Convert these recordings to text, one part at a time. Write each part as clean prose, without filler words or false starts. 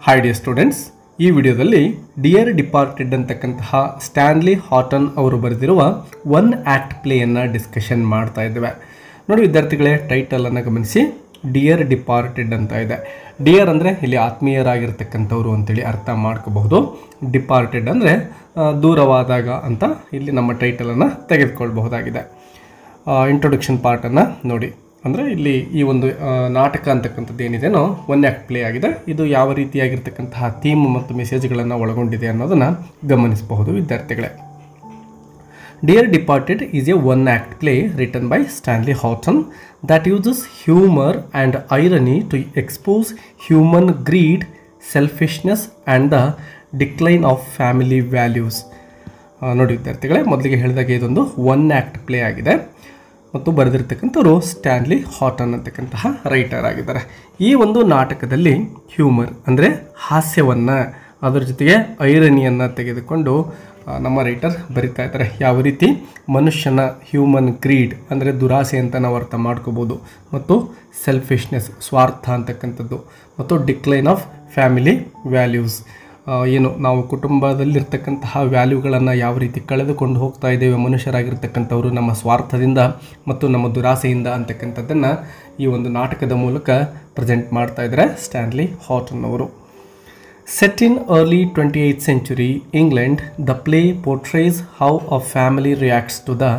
Hi dear students, ಈ ವಿಡಿಯೋದಲ್ಲಿ dear departed ಅಂತಕ್ಕಂತಹ ಸ್ಟ್ಯಾನ್ಲಿ ಹಾಟನ್ ಅವರು ಬರೆದಿರುವ ಒನ್ ಆ್ಯಕ್ಟ್ ಪ್ಲೇಯನ್ನು ಡಿಸ್ಕಷನ್ ಮಾಡ್ತಾ ಇದ್ದೇವೆ. ನೋಡಿ ವಿದ್ಯಾರ್ಥಿಗಳೇ, ಟೈಟಲನ್ನು ಗಮನಿಸಿ. ಡಿಯರ್ ಡಿಪಾರ್ಟೆಡ್ ಅಂತ ಇದೆ. ಡಿಯರ್ ಅಂದರೆ ಇಲ್ಲಿ ಆತ್ಮೀಯರಾಗಿರ್ತಕ್ಕಂಥವ್ರು ಅಂತೇಳಿ ಅರ್ಥ ಮಾಡ್ಕೋಬಹುದು. ಡಿಪಾರ್ಟೆಡ್ ಅಂದರೆ ದೂರವಾದಾಗ ಅಂತ ಇಲ್ಲಿ ನಮ್ಮ ಟೈಟಲನ್ನು ತೆಗೆದುಕೊಳ್ಬಹುದಾಗಿದೆ. ಇಂಟ್ರೊಡಕ್ಷನ್ ಪಾರ್ಟನ್ನು ನೋಡಿ. ಅಂದರೆ ಇಲ್ಲಿ ಈ ಒಂದು ನಾಟಕ ಅಂತಕ್ಕಂಥದ್ದು ಏನಿದೆನೋ ಒನ್ ಆ್ಯಕ್ಟ್ ಪ್ಲೇ ಆಗಿದೆ. ಇದು ಯಾವ ರೀತಿಯಾಗಿರ್ತಕ್ಕಂತಹ ಥೀಮ್ ಮತ್ತು ಮೆಸೇಜ್ಗಳನ್ನು ಒಳಗೊಂಡಿದೆ ಅನ್ನೋದನ್ನು ಗಮನಿಸಬಹುದು ವಿದ್ಯಾರ್ಥಿಗಳೇ. Dear departed is a one act play written by Stanley Houghton that uses humor and irony to expose human greed, selfishness and the decline of family values. ನೋಡಿ ವಿದ್ಯಾರ್ಥಿಗಳೇ, ಮೊದಲಿಗೆ ಹೇಳಿದಾಗ ಇದೊಂದು ಒನ್ ಆ್ಯಕ್ಟ್ ಪ್ಲೇ ಆಗಿದೆ ಮತ್ತು ಬರೆದಿರ್ತಕ್ಕಂಥವ್ರು ಸ್ಟ್ಯಾನ್ಲಿ ಹಾಟನ್ ಅಂತಕ್ಕಂತಹ writer ಆಗಿದ್ದಾರೆ. ಈ ಒಂದು ನಾಟಕದಲ್ಲಿ ಹ್ಯೂಮರ್ ಅಂದರೆ ಹಾಸ್ಯವನ್ನು, ಅದರ ಜೊತೆಗೆ ಐರನಿಯನ್ನು ತೆಗೆದುಕೊಂಡು ನಮ್ಮ ರೈಟರ್ ಬರಿತಾ ಇದ್ದಾರೆ. ಯಾವ ರೀತಿ ಮನುಷ್ಯನ ಹ್ಯೂಮನ್ ಗ್ರೀಡ್ ಅಂದರೆ ದುರಾಸೆ ಅಂತ ನಾವು ಅರ್ಥ ಮಾಡ್ಕೋಬೋದು, ಮತ್ತು ಸೆಲ್ಫಿಶ್ನೆಸ್ ಸ್ವಾರ್ಥ ಅಂತಕ್ಕಂಥದ್ದು, ಮತ್ತು ಡಿಕ್ಲೈನ್ ಆಫ್ ಫ್ಯಾಮಿಲಿ ವ್ಯಾಲ್ಯೂಸ್, ಏನು ನಾವು ಕುಟುಂಬದಲ್ಲಿರ್ತಕ್ಕಂತಹ ವ್ಯಾಲ್ಯೂಗಳನ್ನು ಯಾವ ರೀತಿ ಕಳೆದುಕೊಂಡು ಹೋಗ್ತಾ ಇದ್ದೇವೆ ಮನುಷ್ಯರಾಗಿರ್ತಕ್ಕಂಥವರು ನಮ್ಮ ಸ್ವಾರ್ಥದಿಂದ ಮತ್ತು ನಮ್ಮ ದುರಾಸೆಯಿಂದ ಅಂತಕ್ಕಂಥದ್ದನ್ನು ಈ ಒಂದು ನಾಟಕದ ಮೂಲಕ ಪ್ರೆಸೆಂಟ್ ಮಾಡ್ತಾ ಇದ್ದಾರೆ ಸ್ಟ್ಯಾನ್ಲಿ ಹಾಟನ್ ಅವರು. Set in early 28th century England, the play portrays how a family reacts to the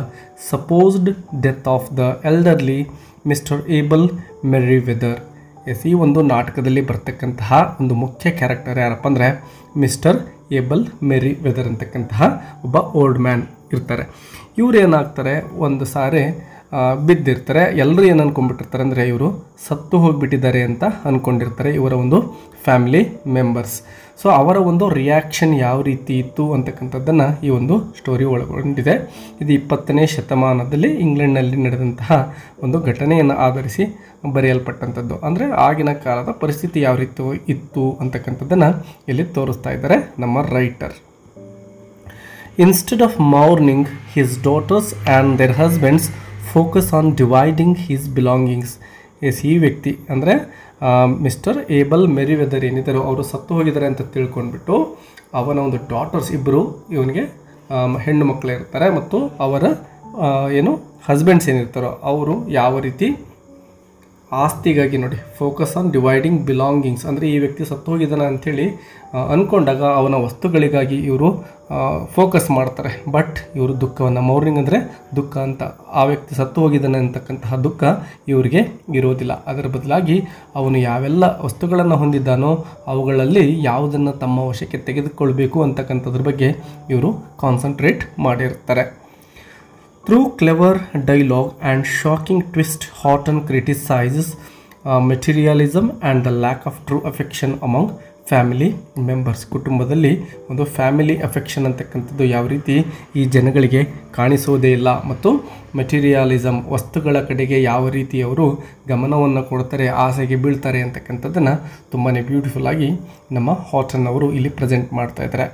supposed death of the elderly Mr. Abel Merriweather. ಈ ಒಂದು ನಾಟಕದಲ್ಲಿ ಬರ್ತಕ್ಕಂತಹ ಒಂದು ಮುಖ್ಯ ಕ್ಯಾರೆಕ್ಟರ್ ಯಾರಪ್ಪ ಅಂದರೆ ಮಿಸ್ಟರ್ ಏಬಲ್ ಮೆರಿವೆದರ್ ಅಂತಕ್ಕಂತಹ ಒಬ್ಬ ಓಲ್ಡ್ ಮ್ಯಾನ್ ಇರ್ತಾರೆ. ಇವ್ರು ಏನಾಗ್ತಾರೆ, ಒಂದು ಸಾರಿ ಬಿದ್ದಿರ್ತಾರೆ. ಎಲ್ಲರೂ ಏನು ಅಂದ್ಕೊಂಡ್ಬಿಟ್ಟಿರ್ತಾರೆ ಅಂದರೆ ಇವರು ಸತ್ತು ಹೋಗಿಬಿಟ್ಟಿದ್ದಾರೆ ಅಂತ ಅಂದ್ಕೊಂಡಿರ್ತಾರೆ, ಇವರ ಒಂದು ಫ್ಯಾಮಿಲಿ ಮೆಂಬರ್ಸ್. ಸೊ ಅವರ ಒಂದು ರಿಯಾಕ್ಷನ್ ಯಾವ ರೀತಿ ಇತ್ತು ಅಂತಕ್ಕಂಥದ್ದನ್ನು ಈ ಒಂದು ಸ್ಟೋರಿ ಒಳಗೊಂಡಿದೆ. ಇದು 20ನೇ ಶತಮಾನದಲ್ಲಿ ಇಂಗ್ಲೆಂಡ್ನಲ್ಲಿ ನಡೆದಂತಹ ಒಂದು ಘಟನೆಯನ್ನು ಆಧರಿಸಿ ಬರೆಯಲ್ಪಟ್ಟಂಥದ್ದು. ಅಂದರೆ ಆಗಿನ ಕಾಲದ ಪರಿಸ್ಥಿತಿ ಯಾವ ರೀತಿ ಇತ್ತು ಅಂತಕ್ಕಂಥದ್ದನ್ನು ಇಲ್ಲಿ ತೋರಿಸ್ತಾ ಇದ್ದಾರೆ ನಮ್ಮ writer. Instead of mourning his daughters and their husbands, focus on dividing his belongings. ಈ ವ್ಯಕ್ತಿ ಅಂದರೆ ಮಿಸ್ಟರ್ ಏಬಲ್ ಮೆರಿವೆದರ್ ಏನಿದ್ದಾರೋ ಅವರು ಸತ್ತು ಹೋಗಿದ್ದಾರೆ ಅಂತ ತಿಳ್ಕೊಂಡ್ಬಿಟ್ಟು ಅವನ ಒಂದು ಡಾಟರ್ಸ್ ಇಬ್ಬರು ಇವನಿಗೆ ಹೆಣ್ಣು ಮಕ್ಕಳೇ ಇರ್ತಾರೆ, ಮತ್ತು ಅವರ ಏನು ಹಸ್ಬೆಂಡ್ಸ್ ಏನಿರ್ತಾರೋ ಅವರು ಯಾವ ರೀತಿ ಆಸ್ತಿಗಾಗಿ ನೋಡಿ ಫೋಕಸ್ ಆನ್ ಡಿವೈಡಿಂಗ್ ಬಿಲಾಂಗಿಂಗ್ಸ್ ಅಂದರೆ ಈ ವ್ಯಕ್ತಿ ಸತ್ತು ಹೋಗಿದ್ದಾನೆ ಅಂಥೇಳಿ ಅಂದ್ಕೊಂಡಾಗ ಅವನ ವಸ್ತುಗಳಿಗಾಗಿ ಇವರು ಫೋಕಸ್ ಮಾಡ್ತಾರೆ. ಬಟ್ ಇವರು ದುಃಖವನ್ನು, ಮೌರ್ನಿಂಗ್ ಅಂದರೆ ದುಃಖ ಅಂತ, ಆ ವ್ಯಕ್ತಿ ಸತ್ತು ಹೋಗಿದ್ದಾನೆ ಅಂತಕ್ಕಂತಹ ದುಃಖ ಇವರಿಗೆ ಇರೋದಿಲ್ಲ. ಅದರ ಬದಲಾಗಿ ಅವನು ಯಾವೆಲ್ಲ ವಸ್ತುಗಳನ್ನು ಹೊಂದಿದ್ದಾನೋ ಅವುಗಳಲ್ಲಿ ಯಾವುದನ್ನು ತಮ್ಮ ವಶಕ್ಕೆ ತೆಗೆದುಕೊಳ್ಬೇಕು ಅಂತಕ್ಕಂಥದ್ರ ಬಗ್ಗೆ ಇವರು ಕಾನ್ಸಂಟ್ರೇಟ್ ಮಾಡಿರ್ತಾರೆ. Through clever dialogue and shocking twist, Horton criticizes materialism and the lack of true affection among family members. ಕುಟುಂಬದಲ್ಲಿ ಒಂದು ಫ್ಯಾಮಿಲಿ ಅಫೆಕ್ಷನ್ ಅಂತಕ್ಕಂಥದ್ದು ಯಾವ ರೀತಿ ಈ ಜನಗಳಿಗೆ ಕಾಣಿಸೋದೇ ಇಲ್ಲ, ಮತ್ತು ಮೆಟೀರಿಯಲಿಸಮ್ ವಸ್ತುಗಳ ಕಡೆಗೆ ಯಾವ ರೀತಿ ಅವರು ಗಮನವನ್ನು ಕೊಡ್ತಾರೆ, ಆಸೆಗೆ ಬೀಳ್ತಾರೆ ಅಂತಕ್ಕಂಥದ್ದನ್ನು ತುಂಬಾ ಬ್ಯೂಟಿಫುಲ್ಲಾಗಿ ನಮ್ಮ ಹಾಟನ್ ಅವರು ಇಲ್ಲಿ ಪ್ರೆಸೆಂಟ್ ಮಾಡ್ತಾ ಇದ್ದಾರೆ.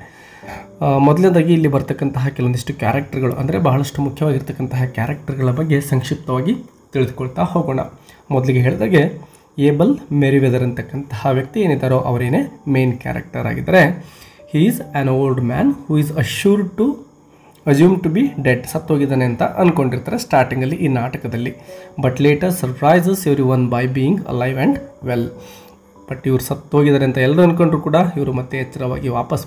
ಮೊದಲನೇದಾಗಿ ಇಲ್ಲಿ ಬರ್ತಕ್ಕಂತಹ ಕೆಲವೊಂದಿಷ್ಟು ಕ್ಯಾರೆಕ್ಟರ್ಗಳು ಅಂದರೆ ಬಹಳಷ್ಟು ಮುಖ್ಯವಾಗಿರ್ತಕ್ಕಂತಹ ಕ್ಯಾರೆಕ್ಟರ್ಗಳ ಬಗ್ಗೆ ಸಂಕ್ಷಿಪ್ತವಾಗಿ ತಿಳಿದುಕೊಳ್ತಾ ಹೋಗೋಣ. ಮೊದಲಿಗೆ ಹೇಳಿದಾಗೆ ಏಬಲ್ ಮೆರಿವೆದರ್ ಅಂತಕ್ಕಂತಹ ವ್ಯಕ್ತಿ ಏನಿದ್ದಾರೋ ಅವರೇನೇ ಮೇನ್ ಕ್ಯಾರೆಕ್ಟರ್ ಆಗಿದ್ದಾರೆ. He is an old man who is assume to be dead, ಸತ್ತೋಗಿದ್ದಾನೆ ಅಂತ ಅಂದ್ಕೊಂಡಿರ್ತಾರೆ ಸ್ಟಾರ್ಟಿಂಗಲ್ಲಿ ಈ ನಾಟಕದಲ್ಲಿ. But later surprises every one by being alive and well. But ಇವರು ಸತ್ತೋಗಿದ್ದಾರೆ ಅಂತ ಎಲ್ಲರೂ ಅಂದ್ಕೊಂಡ್ರು ಕೂಡ ಇವರು ಮತ್ತೆ ಎಚ್ಚರವಾಗಿ ವಾಪಸ್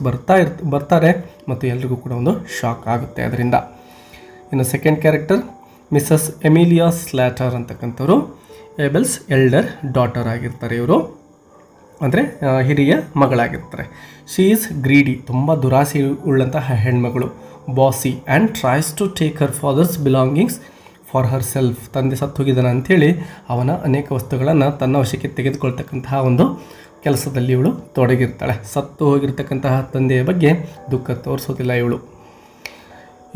ಬರ್ತಾರೆ ಮತ್ತು ಎಲ್ರಿಗೂ ಕೂಡ ಒಂದು ಶಾಕ್ ಆಗುತ್ತೆ ಅದರಿಂದ. ಇನ್ನು second character Mrs Emilia Slater ಅಂತಕ್ಕಂಥವ್ರು ಏಬಲ್ಸ್ ಎಲ್ಡರ್ ಡಾಟರ್ ಆಗಿರ್ತಾರೆ. ಇವರು ಅಂದರೆ ಹಿರಿಯ ಮಗಳಾಗಿರ್ತಾರೆ. ಶಿ ಈಸ್ ಗ್ರೀಡಿ, ತುಂಬ ದುರಾಸೆ ಉಳ್ಳಂತಹ ಹೆಣ್ಮಗಳು. Bossy and tries to take her father's belongings for herself. ತಂದೆ ಸತ್ತು ಹೋಗಿದ್ದಾನೆ ಅಂಥೇಳಿ ಅವನ ಅನೇಕ ವಸ್ತುಗಳನ್ನು ತನ್ನ ವಶಕ್ಕೆ ತೆಗೆದುಕೊಳ್ತಕ್ಕಂತಹ ಒಂದು ಕೆಲಸದಲ್ಲಿ ಇವಳು ತೊಡಗಿರ್ತಾಳೆ. ಸತ್ತು ಹೋಗಿರ್ತಕ್ಕಂತಹ ತಂದೆಯ ಬಗ್ಗೆ ದುಃಖ ತೋರಿಸೋದಿಲ್ಲ ಇವಳು.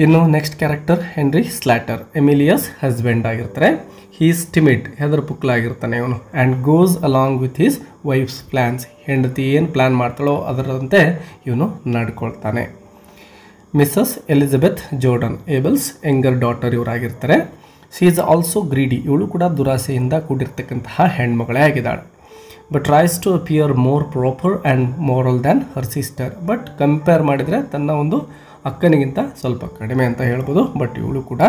ಇನ್ನು next character Henry Slater, Emilia's husband ಆಗಿರ್ತಾರೆ. ಹೀ ಈಸ್ ಟಿಮಿಡ್, ಹೆದರ್ಪುಕ್ಲಾಗಿರ್ತಾನೆ ಇವನು. And goes along with his wife's plans, ಹೆಂಡತಿ ಏನು ಪ್ಲ್ಯಾನ್ ಮಾಡ್ತಾಳೋ ಅದರಂತೆ ಇವನು ನಡ್ಕೊಳ್ತಾನೆ. Mrs Elizabeth Jordan, Abel's younger daughter ಇವರಾಗಿರ್ತಾರೆ. ಶಿ ಈಸ್ ಆಲ್ಸೋ ಗ್ರೀಡಿ, ಇವಳು ಕೂಡ ದುರಾಸೆಯಿಂದ ಕೂಡಿರ್ತಕ್ಕಂತಹ ಹೆಣ್ಮಗಳೇ ಆಗಿದ್ದಾಳೆ. But tries to appear more proper and moral than her sister. But compare ಮಾಡಿದರೆ ತನ್ನ ಒಂದು ಅಕ್ಕನಿಗಿಂತ ಸ್ವಲ್ಪ ಕಡಿಮೆ ಅಂತ ಹೇಳ್ಬೋದು. ಬಟ್ ಇವಳು ಕೂಡ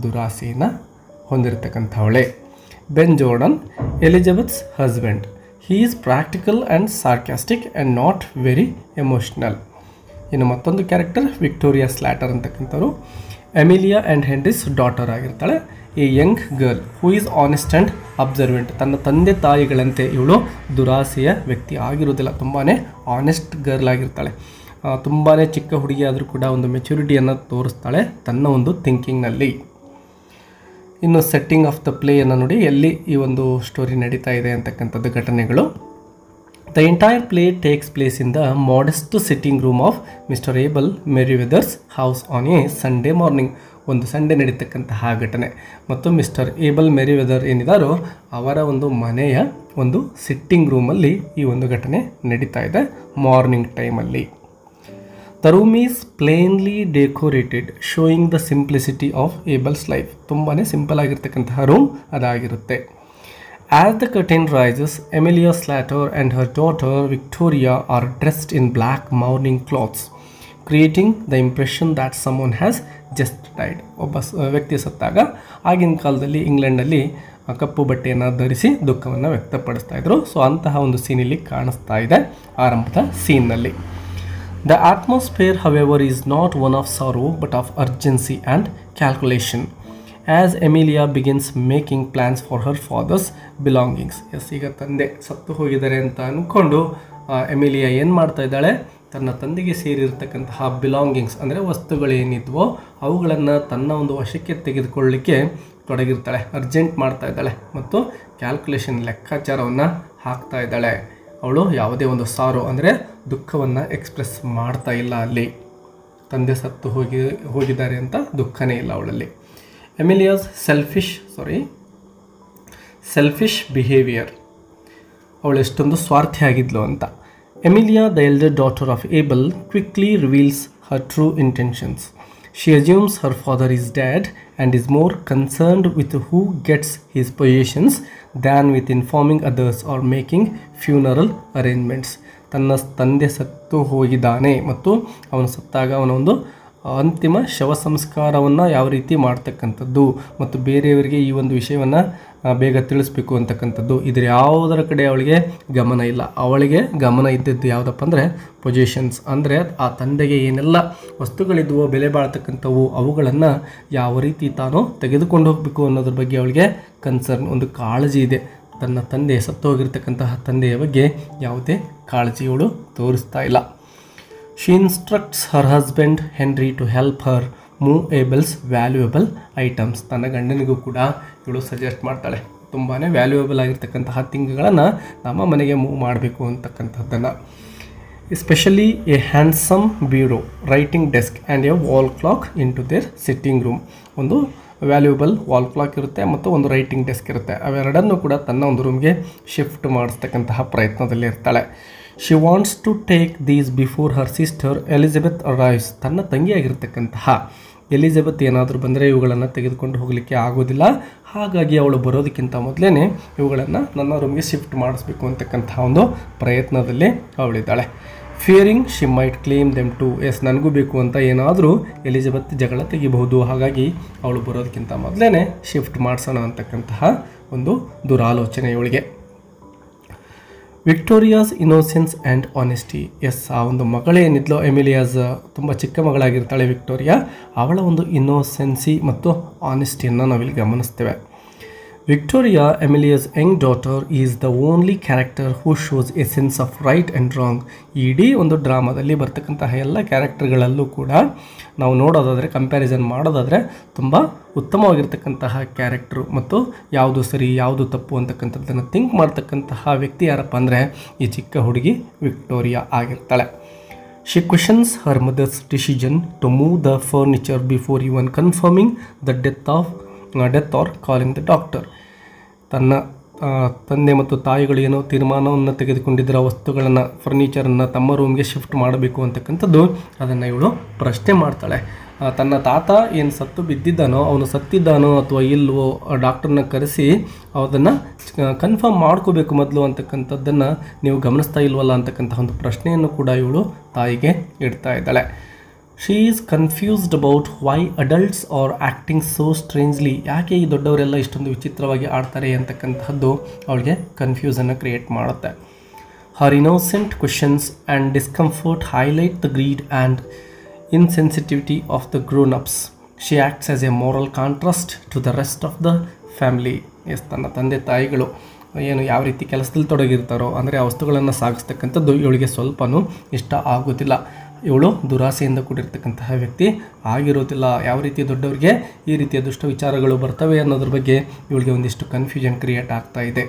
ದುರಾಸೆಯನ್ನು ಹೊಂದಿರತಕ್ಕಂಥವಳೆ. Ben Jordan, Elizabeth's husband. He is practical and sarcastic and not very emotional. ಇನ್ನು ಮತ್ತೊಂದು ಕ್ಯಾರೆಕ್ಟರ್ ವಿಕ್ಟೋರಿಯಾ ಸ್ಲ್ಯಾಟರ್ ಅಂತಕ್ಕಂಥವ್ರು ಎಮಿಲಿಯಾ ಆ್ಯಂಡ್ ಹೆನ್ರಿಸ್ ಡಾಟರ್ ಆಗಿರ್ತಾಳೆ. A young girl who is honest and observant. ತನ್ನ ತಂದೆ ತಾಯಿಗಳಂತೆ ಇವಳು ದುರಾಸೆಯ ವ್ಯಕ್ತಿ ಆಗಿರೋದಿಲ್ಲ, ತುಂಬಾ ಆನೆಸ್ಟ್ ಗರ್ಲ್ ಆಗಿರ್ತಾಳೆ. ತುಂಬಾ ಚಿಕ್ಕ ಹುಡುಗಿ ಆದರೂ ಕೂಡ ಒಂದು ಮೆಚುರಿಟಿಯನ್ನು ತೋರಿಸ್ತಾಳೆ ತನ್ನ ಒಂದು ಥಿಂಕಿಂಗ್ನಲ್ಲಿ. ಇನ್ನು ಸೆಟ್ಟಿಂಗ್ ಆಫ್ ದ ಪ್ಲೇಯನ್ನು ನೋಡಿ, ಎಲ್ಲಿ ಈ ಒಂದು ಸ್ಟೋರಿ ನಡೀತಾ ಇದೆ ಅಂತಕ್ಕಂಥದ್ದು ಘಟನೆಗಳು. The entire play takes place in the modest sitting room of mister Abel Merryweather's house on a Sunday morning. ಒಂದು ಸಂಡೇ ನಡೀತಕ್ಕಂತಹ ಘಟನೆ ಮತ್ತು ಮಿಸ್ಟರ್ ಏಬಲ್ ಮೆರಿವೆದರ್ ಏನಿದಾರೋ ಅವರ ಒಂದು ಮನೆಯ ಒಂದು ಸಿಟ್ಟಿಂಗ್ ರೂಮಲ್ಲಿ ಈ ಒಂದು ಘಟನೆ ನಡೀತಾ ಇದೆ ಮಾರ್ನಿಂಗ್ ಟೈಮಲ್ಲಿ. The room is plainly decorated showing the simplicity of Abel's life. ತುಂಬಾ ಸಿಂಪಲ್ ಆಗಿರ್ತಕ್ಕಂತಹ ರೂಮ್ ಅದಾಗಿರುತ್ತೆ. As the curtain rises, Emilia Slater and her daughter Victoria are dressed in black mourning clothes, creating the impression that someone has just died. ಒಬ್ಬ ವ್ಯಕ್ತಿ ಸತ್ತಾಗ ಆಗಿನ ಕಾಲದಲ್ಲಿ ಇಂಗ್ಲೆಂಡಲ್ಲಿ ಕಪ್ಪು ಬಟ್ಟೆಯನ್ನು ಧರಿಸಿ ದುಃಖವನ್ನು ವ್ಯಕ್ತಪಡಿಸ್ತಾ ಇದ್ರು. ಸೊ ಅಂತಹ ಒಂದು ಸೀನಲ್ಲಿ ಕಾಣಿಸ್ತಾ ಇದೆ ಆರಂಭದ ಸೀನ್ನಲ್ಲಿ. The atmosphere, however, is not one of sorrow but of urgency and calculation. As Emilia begins making plans for her father's belongings. Yes, ಈಗ ತಂದೆ ಸತ್ತು ಹೋಗಿದ್ದಾರೆ ಅಂತ ಅಂದ್ಕೊಂಡು ಎಮಿಲಿಯಾ ಏನು ಮಾಡ್ತಾ ಇದ್ದಾಳೆ, ತನ್ನ ತಂದೆಗೆ ಸೇರಿರ್ತಕ್ಕಂತಹ ಬಿಲಾಂಗಿಂಗ್ಸ್ ಅಂದರೆ ವಸ್ತುಗಳೇನಿದ್ವೋ ಅವುಗಳನ್ನು ತನ್ನ ಒಂದು ವಶಕ್ಕೆ ತೆಗೆದುಕೊಳ್ಳಲಿಕ್ಕೆ ತೊಡಗಿರ್ತಾಳೆ. ಅರ್ಜೆಂಟ್ ಮಾಡ್ತಾ ಇದ್ದಾಳೆ ಮತ್ತು ಕ್ಯಾಲ್ಕುಲೇಷನ್ ಲೆಕ್ಕಾಚಾರವನ್ನು ಹಾಕ್ತಾ ಇದ್ದಾಳೆ. ಅವಳು ಯಾವುದೇ ಒಂದು ಸಾರೋ ಅಂದರೆ ದುಃಖವನ್ನು ಎಕ್ಸ್ಪ್ರೆಸ್ ಮಾಡ್ತಾ ಇಲ್ಲ. ಅಲ್ಲಿ ತಂದೆ ಸತ್ತು ಹೋಗಿದ್ದಾರೆ ಅಂತ ದುಃಖನೇ ಇಲ್ಲ ಅವಳಲ್ಲಿ. ಎಮಿಲಿಯಾಸ್ ಸೆಲ್ಫಿಶ್ ಬಿಹೇವಿಯರ್, ಅವಳು ಎಷ್ಟೊಂದು ಸ್ವಾರ್ಥಿ ಆಗಿದ್ಲು ಅಂತ. Emilia the elder daughter of Abel quickly reveals Har true intentions. She assumes Har father is dad and is more concerned with who gets his positions than with informing others are making funeral arrangements. ತನ್ನ ತಂದೆ ಸತ್ತು ಹೋಗಿದ್ದಾನೆ ಮತ್ತು ಅವನು ಸತ್ತಾಗ ಅವನ ಒಂದು ಅಂತಿಮ ಶವ ಸಂಸ್ಕಾರವನ್ನು ಯಾವ ರೀತಿ ಮಾಡ್ತಕ್ಕಂಥದ್ದು ಮತ್ತು ಬೇರೆಯವರಿಗೆ ಈ ಒಂದು ವಿಷಯವನ್ನು ಬೇಗ ತಿಳಿಸ್ಬೇಕು ಅಂತಕ್ಕಂಥದ್ದು, ಇದರ ಯಾವುದರ ಕಡೆ ಅವಳಿಗೆ ಗಮನ ಇಲ್ಲ. ಅವಳಿಗೆ ಗಮನ ಇದ್ದದ್ದು ಯಾವುದಪ್ಪ ಅಂದರೆ ಪೊಸಿಷನ್ಸ್, ಅಂದರೆ ಆ ತಂದೆಗೆ ಏನೆಲ್ಲ ವಸ್ತುಗಳಿದ್ವೋ ಬೆಲೆ ಬಾಳ್ತಕ್ಕಂಥವು ಅವುಗಳನ್ನು ಯಾವ ರೀತಿ ತಾನು ತೆಗೆದುಕೊಂಡು ಹೋಗಬೇಕು ಅನ್ನೋದ್ರ ಬಗ್ಗೆ ಅವಳಿಗೆ ಕನ್ಸರ್ನ್, ಒಂದು ಕಾಳಜಿ ಇದೆ. ತನ್ನ ತಂದೆ ಸತ್ತು ಹೋಗಿರ್ತಕ್ಕಂತಹ ತಂದೆಯ ಬಗ್ಗೆ ಯಾವುದೇ ಕಾಳಜಿಯವಳು ತೋರಿಸ್ತಾ ಇಲ್ಲ. She instructs her husband Henry to help her move Abel's valuable items. ತನ್ನ ಗಂಡನಿಗೂ ಕೂಡ ಇವಳು ಸಜೆಸ್ಟ್ ಮಾಡ್ತಾಳೆ, ತುಂಬಾ ವ್ಯಾಲ್ಯೂಯಬಲ್ ಆಗಿರ್ತಕ್ಕಂತಹ ಥಿಂಗ್ಗಳನ್ನು ನಮ್ಮ ಮನೆಗೆ ಮೂವ್ ಮಾಡಬೇಕು ಅಂತಕ್ಕಂಥದ್ದನ್ನು. Especially a handsome bureau, writing desk and a wall clock into their sitting room. ಒಂದು ವ್ಯಾಲ್ಯೂಯಬಲ್ ವಾಲ್ ಕ್ಲಾಕ್ ಇರುತ್ತೆ ಮತ್ತು ಒಂದು ರೈಟಿಂಗ್ ಡೆಸ್ಕ್ ಇರುತ್ತೆ. ಅವೆರಡನ್ನು ಕೂಡ ತನ್ನ ಒಂದು ರೂಮ್ಗೆ ಶಿಫ್ಟ್ ಮಾಡಿಸ್ತಕ್ಕಂತಹ ಪ್ರಯತ್ನದಲ್ಲಿ ಇರ್ತಾಳೆ. She wants to take these before her sister Elizabeth arrives. ತನ್ನ ತಂಗಿಯಾಗಿರ್ತಕ್ಕಂತಹ ಎಲಿಜಬೆತ್ ಏನಾದರೂ ಬಂದರೆ ಇವುಗಳನ್ನು ತೆಗೆದುಕೊಂಡು ಹೋಗಲಿಕ್ಕೆ ಆಗೋದಿಲ್ಲ. ಹಾಗಾಗಿ ಅವಳು ಬರೋದಕ್ಕಿಂತ ಮೊದಲೇ ಇವುಗಳನ್ನು ನನ್ನ ರೂಮ್ಗೆ ಶಿಫ್ಟ್ ಮಾಡಿಸ್ಬೇಕು ಅಂತಕ್ಕಂತಹ ಒಂದು ಪ್ರಯತ್ನದಲ್ಲಿ ಅವಳಿದ್ದಾಳೆ. Fearing she might claim them too. Yes, ನನಗೂ ಬೇಕು ಅಂತ ಏನಾದರೂ ಎಲಿಜಬೆತ್ ಜಗಳ ತೆಗಿಬಹುದು, ಹಾಗಾಗಿ ಅವಳು ಬರೋದಕ್ಕಿಂತ ಮೊದಲೇ ಶಿಫ್ಟ್ ಮಾಡಿಸೋಣ ಅಂತಕ್ಕಂತಹ ಒಂದು ದುರಾಲೋಚನೆ ಇವಳಿಗೆ. Victoria's innocence and honesty. S, ಆ ಒಂದು ಮಗಳೇನಿದ್ಲೋ ಎಮಿಲಿಯಾಸ್ ತುಂಬ ಚಿಕ್ಕ ಮಗಳಾಗಿರ್ತಾಳೆ ವಿಕ್ಟೋರಿಯಾ, ಅವಳ ಒಂದು ಇನ್ನೋಸೆನ್ಸಿ ಮತ್ತು ಆನೆಸ್ಟಿಯನ್ನು ನಾವಿಲ್ಲಿ ಗಮನಿಸ್ತೇವೆ. Victoria, Emilia's young daughter, is the only character who shows a sense of right and wrong. ಇಡೀ ಒಂದು ಡ್ರಾಮಾದಲ್ಲಿ ಬರ್ತಕ್ಕಂತಹ ಎಲ್ಲ ಕ್ಯಾರೆಕ್ಟರ್ಗಳಲ್ಲೂ ಕೂಡ ನಾವು ನೋಡೋದಾದರೆ, ಕಂಪ್ಯಾರಿಸನ್ ಮಾಡೋದಾದರೆ ತುಂಬ ಉತ್ತಮವಾಗಿರ್ತಕ್ಕಂತಹ ಕ್ಯಾರೆಕ್ಟ್ರು ಮತ್ತು ಯಾವುದು ಸರಿ ಯಾವುದು ತಪ್ಪು ಅಂತಕ್ಕಂಥದ್ದನ್ನು ಥಿಂಕ್ ಮಾಡ್ತಕ್ಕಂತಹ ವ್ಯಕ್ತಿ ಯಾರಪ್ಪ ಅಂದರೆ ಈ ಚಿಕ್ಕ ಹುಡುಗಿ Victoria ಆಗಿರ್ತಾಳೆ. She questions her mother's decision to move the furniture before even confirming the death or calling the doctor. ತನ್ನ ತಂದೆ ಮತ್ತು ತಾಯಿಗಳು ಏನೋ ತೀರ್ಮಾನವನ್ನು ತೆಗೆದುಕೊಂಡಿದ್ದರ ವಸ್ತುಗಳನ್ನು ಫರ್ನಿಚರನ್ನು ತಮ್ಮ ರೂಮ್ಗೆ ಶಿಫ್ಟ್ ಮಾಡಬೇಕು ಅಂತಕ್ಕಂಥದ್ದು ಅದನ್ನು ಇವಳು ಪ್ರಶ್ನೆ ಮಾಡ್ತಾಳೆ. ತನ್ನ ತಾತ ಏನು ಸತ್ತು ಬಿದ್ದಿದ್ದಾನೋ ಅವನು ಸತ್ತಿದ್ದಾನೋ ಅಥವಾ ಇಲ್ವೋ ಡಾಕ್ಟರ್ನ ಕರೆಸಿ ಅದನ್ನು ಕನ್ಫರ್ಮ್ ಮಾಡ್ಕೋಬೇಕು ಮೊದಲು ಅಂತಕ್ಕಂಥದ್ದನ್ನು ನೀವು ಗಮನಿಸ್ತಾ ಇಲ್ವಲ್ಲ ಅಂತಕ್ಕಂಥ ಒಂದು ಪ್ರಶ್ನೆಯನ್ನು ಕೂಡ ಇವಳು ತಾಯಿಗೆ ಇಡ್ತಾ ಇದ್ದಾಳೆ. She is confused about why adults are acting so strangely. ಯಾಕೆ ಈ ದೊಡ್ಡವರೆಲ್ಲ ಇಷ್ಟೊಂದು ವಿಚಿತ್ರವಾಗಿ ಆಡ್ತಾರೆ ಅಂತಕ್ಕಂತಹದ್ದು ಅವಳಿಗೆ ಕನ್ಫ್ಯೂಸನ್ನು ಕ್ರಿಯೇಟ್ ಮಾಡುತ್ತೆ. Her innocent questions and discomfort highlight the greed and insensitivity of the grown-ups. She acts as a moral contrast to the rest of the family. ತನ್ನ ತಂದೆ ತಾಯಿಗಳು ಏನು ಯಾವ ರೀತಿ ಕೆಲಸದಲ್ಲಿ ತೊಡಗಿರ್ತಾರೋ ಅಂದರೆ ಆ ವಸ್ತುಗಳನ್ನು ಸಾಗಿಸ್ತಕ್ಕಂಥದ್ದು ಇವಳಿಗೆ ಸ್ವಲ್ಪನೂ ಇಷ್ಟ ಆಗೋದಿಲ್ಲ. ಇವಳು ದುರಾಸೆಯಿಂದ ಕೂಡಿರ್ತಕ್ಕಂತಹ ವ್ಯಕ್ತಿ ಆಗಿರೋದಿಲ್ಲ. ಯಾವ ರೀತಿ ದೊಡ್ಡವರಿಗೆ ಈ ರೀತಿಯ ದುಷ್ಟ ವಿಚಾರಗಳು ಬರ್ತವೆ ಅನ್ನೋದ್ರ ಬಗ್ಗೆ ಇವಳಿಗೆ ಒಂದಿಷ್ಟು ಕನ್ಫ್ಯೂಷನ್ ಕ್ರಿಯೇಟ್ ಆಗ್ತಾ ಇದೆ.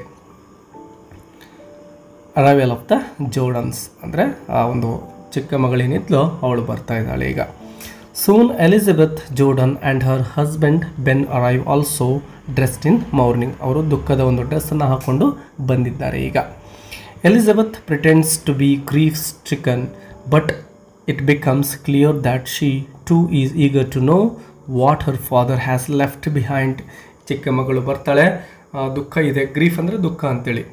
ಅರೈವಲ್ ಆಫ್ ದ ಜೋರ್ಡನ್ಸ್ ಅಂದರೆ ಆ ಒಂದು ಚಿಕ್ಕ ಮಗಳೇನಿದ್ಲು ಅವಳು ಬರ್ತಾ ಇದ್ದಾಳೆ ಈಗ. Soon Elizabeth Jordan and her husband Ben arrive also dressed in mourning. ಅವರು ದುಃಖದ ಒಂದು ಡ್ರೆಸ್ಸನ್ನು ಹಾಕ್ಕೊಂಡು ಬಂದಿದ್ದಾರೆ ಈಗ. Elizabeth pretends to be grief stricken but it becomes clear that she too is eager to know what her father has left behind. ಚಿಕ್ಕ ಮಗಳು ಬರ್ತಾಳೆ, ದುಃಖ ಇದೆ, ಗ್ರೀಫ್ ಅಂದರೆ ದುಃಖ ಅಂತೇಳಿ,